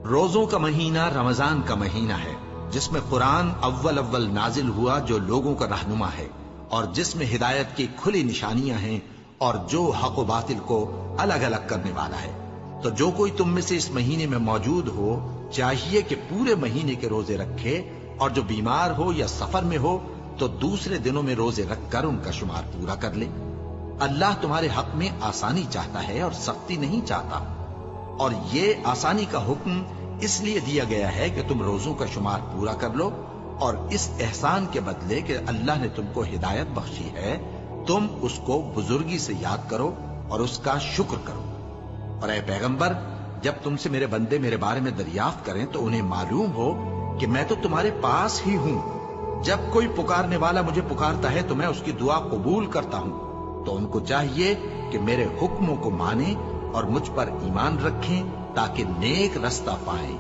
روزوں کا مہینہ رمضان کا مہینہ ہے، جس میں قرآن اول نازل ہوا، جو لوگوں کا رہنما ہے اور جس میں ہدایت کی کھلی نشانیاں ہیں اور جو حق و باطل کو الگ الگ کرنے والا ہے۔ تو جو کوئی تم میں سے اس مہینے میں موجود ہو چاہیے کہ پورے مہینے کے روزے رکھے، اور جو بیمار ہو یا سفر میں ہو تو دوسرے دنوں میں روزے رکھ کر ان کا شمار پورا کر لے۔ اللہ تمہارے حق میں آسانی چاہتا ہے اور سختی نہیں چاہتا، اور یہ آسانی کا حکم اس لیے دیا گیا ہے کہ تم روزوں کا شمار پورا کر لو، اور اس احسان کے بدلے کہ اللہ نے تم کو ہدایت بخشی ہے تم اس کو بزرگی سے یاد کرو اور اس کا شکر کرو۔ اور اے پیغمبر، جب تم سے میرے بندے میرے بارے میں دریافت کریں تو انہیں معلوم ہو کہ میں تو تمہارے پاس ہی ہوں۔ جب کوئی پکارنے والا مجھے پکارتا ہے تو میں اس کی دعا قبول کرتا ہوں۔ تو ان کو چاہیے کہ میرے حکموں کو مانیں اور مجھ پر ایمان رکھیں تاکہ نیک رستہ پائیں۔